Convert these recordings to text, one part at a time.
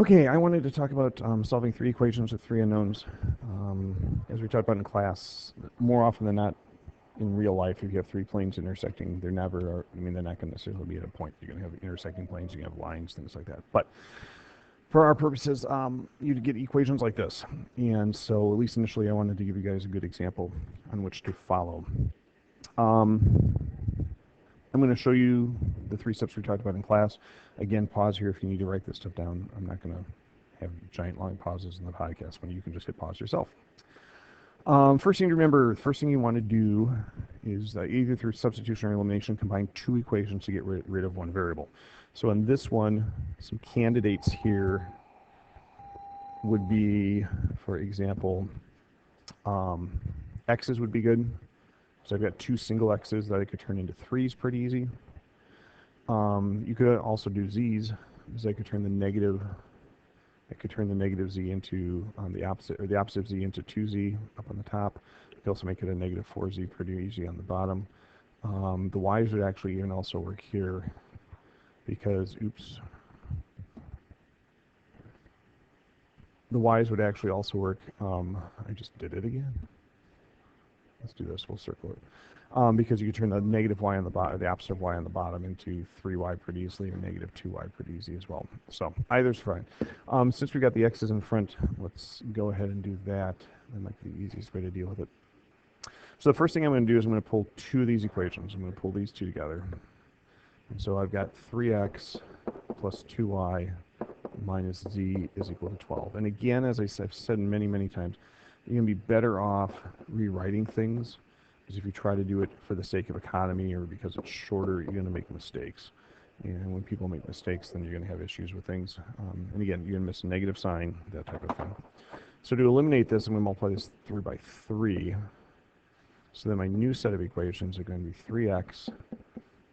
Okay, I wanted to talk about solving three equations with three unknowns. As we talked about in class, more often than not, in real life, if you have three planes intersecting, they're never, I mean, they're not going to necessarily be at a point. You're going to have intersecting planes, you're going to have lines, things like that. But for our purposes, you get equations like this. And so, at least initially, I wanted to give you guys a good example on which to follow. Um, I'm going to show you the three steps we talked about in class. Again, pause here if you need to write this stuff down. I'm not going to have giant long pauses in the podcast when you can just hit pause yourself. First thing to remember, first thing you want to do is either through substitution or elimination, combine two equations to get rid of one variable. So in this one, some candidates here would be, for example, x's would be good. So I've got two single x's that I could turn into threes pretty easy. You could also do z's, because I could turn the negative z into the opposite of z into 2z up on the top. You could also make it a negative 4z pretty easy on the bottom. The y's would actually even also work here because, the y's would actually also work. I just did it again. Let's do this. We'll circle it. Because you could turn the negative y on the bottom, the opposite of y on the bottom, into 3y pretty easily, or negative 2y pretty easy as well. So either's fine. Since we got the x's in front, let's go ahead and do that. That might be the easiest way to deal with it. So the first thing I'm going to do is I'm going to pull two of these equations. I'm going to pull these two together. And so I've got 3x plus 2y minus z is equal to 12. And again, as I've said many, many times, you're going to be better off rewriting things, because if you try to do it for the sake of economy or because it's shorter, you're going to make mistakes. And when people make mistakes, then you're going to have issues with things. And again, you're going to miss a negative sign, that type of thing. So to eliminate this, I'm going to multiply this through by 3. So then my new set of equations are going to be 3x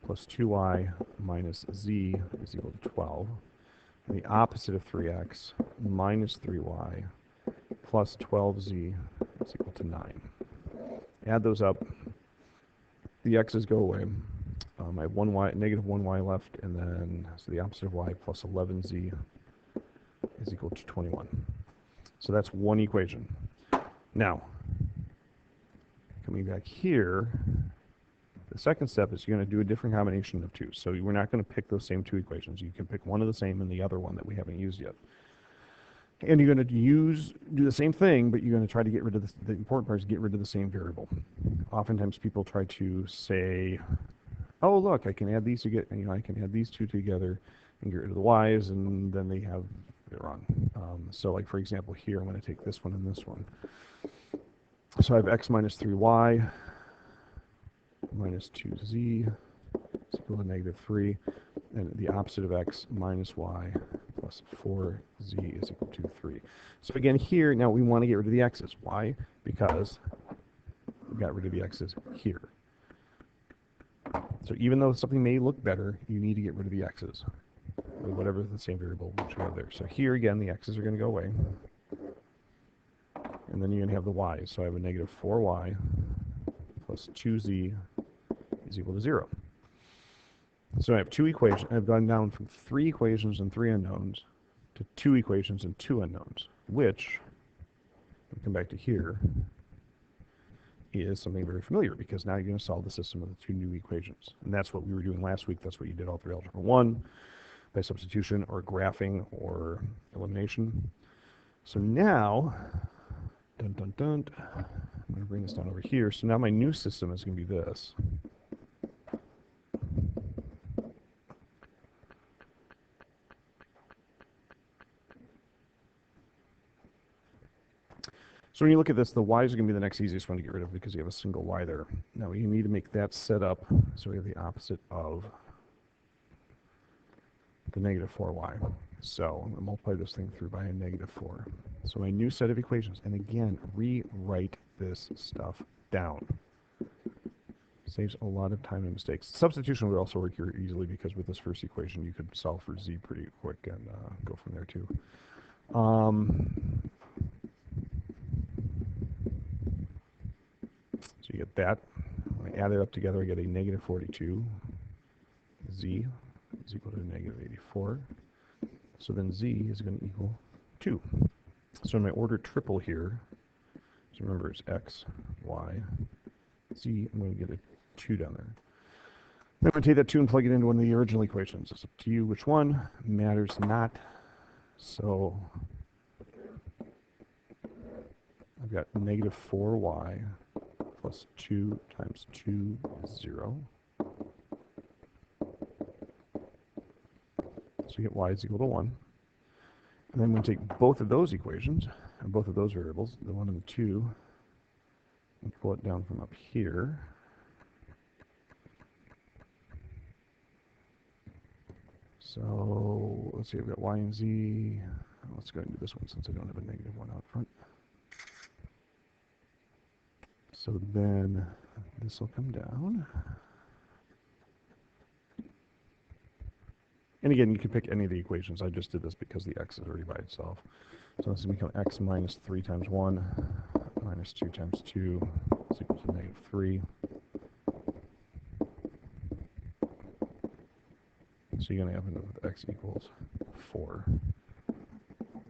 plus 2y minus z is equal to 12. And the opposite of 3x minus 3y plus 12z is equal to 9. Add those up. The x's go away. I have negative 1y left, and then so the opposite of y plus 11z is equal to 21. So that's one equation. Now, coming back here, the second step is you're going to do a different combination of two. So we're not going to pick those same two equations. You can pick one of the same and the other one that we haven't used yet. And you're going to do the same thing, but you're going to try to get rid of the important part is get rid of the same variable. Oftentimes people try to say, oh, look, I can add these to get, I can add these two together and get rid of the y's, and then they're wrong. So like, for example, here, I'm going to take this one and this one. So I have x minus 3y minus 2z is equal to negative 3, and the opposite of x minus y plus 4z is equal to 3. So again, here, now we want to get rid of the x's. Why? Because we got rid of the x's here. So even though something may look better, you need to get rid of the x's, or whatever the same variable which you have there. So here, again, the x's are going to go away. And then you're going to have the y's. So I have a negative 4y plus 2z is equal to 0. So I have two equations. I've gone down from 3 equations and 3 unknowns to 2 equations and 2 unknowns, which, I'll come back to here, is something very familiar, because now you're going to solve the system of the 2 new equations. And that's what we were doing last week. That's what you did all through Algebra 1, by substitution or graphing or elimination. So now, I'm going to bring this down over here. So now my new system is going to be this. So when you look at this, the y's are going to be the next easiest one to get rid of because you have a single y there. Now you need to make that set up so we have the opposite of the negative 4y. So I'm going to multiply this thing through by a negative 4. So my new set of equations, and again, rewrite this stuff down. Saves a lot of time and mistakes. Substitution would also work here easily, because with this first equation you could solve for z pretty quick and go from there too. So you get that. When I add it up together, I get a negative 42. Z is equal to negative 84. So then z is going to equal 2. So in my order triple here, so remember it's x, y, z, I'm going to get a 2 down there. Then I'm going to take that 2 and plug it into one of the original equations. It's up to you which one. Matters not. So I've got negative 4y plus 2 times 2 is 0. So you get y is equal to 1. And then I'm going to take both of those equations, and both of those variables, the 1 and the 2, and pull it down from up here. So let's see, I've got y and z. Let's go ahead and do this one since I don't have a negative 1 out front. So then this will come down. And again, you can pick any of the equations. I just did this because the x is already by itself. So this will become x minus 3 times 1 minus 2 times 2 is equal to negative 3. So you're going to end up with x equals 4.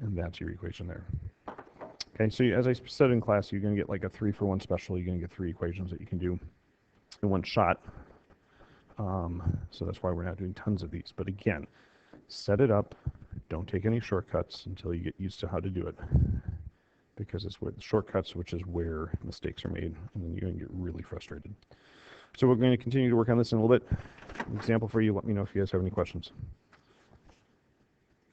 And that's your equation there. Okay, so as I said in class, you're going to get like a 3-for-1 special. You're going to get 3 equations that you can do in one shot. So that's why we're not doing tons of these. But again, set it up. Don't take any shortcuts until you get used to how to do it. Because it's with shortcuts, which is where mistakes are made, and then you're going to get really frustrated. So we're going to continue to work on this in a little bit. An example for you. Let me know if you guys have any questions.